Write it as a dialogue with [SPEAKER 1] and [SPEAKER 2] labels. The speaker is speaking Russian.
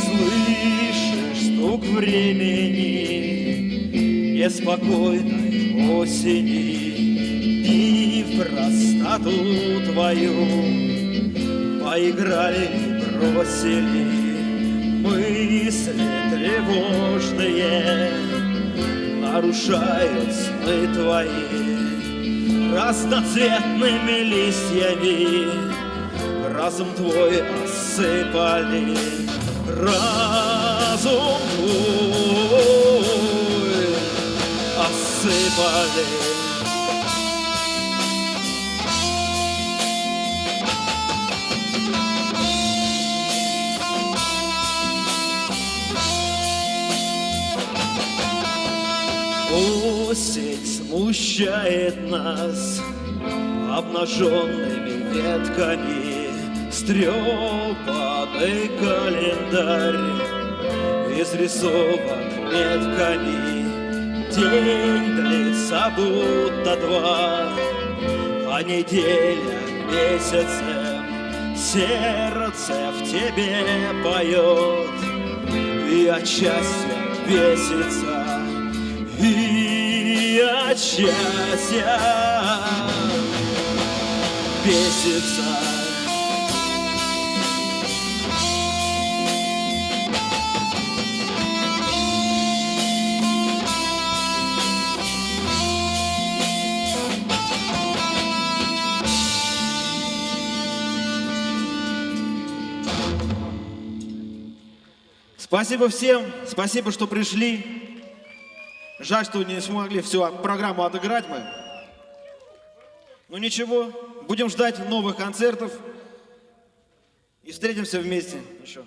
[SPEAKER 1] Слышишь стук времени, неспокойной осени, и в простоту твою поиграли и бросили мысли тревожные, нарушают сны твои разноцветными листьями. Разум твой осыпали, разум твой осыпали. Осень смущает нас обнаженными ветками, стрёпанный календарь изрисован метками. День длится будто два, а неделя месяцем. Сердце в тебе поет и от счастья бесится, и от счастья бесится.
[SPEAKER 2] Спасибо всем, спасибо, что пришли. Жаль, что не смогли всю программу отыграть мы. Ну ничего, будем ждать новых концертов и встретимся вместе еще.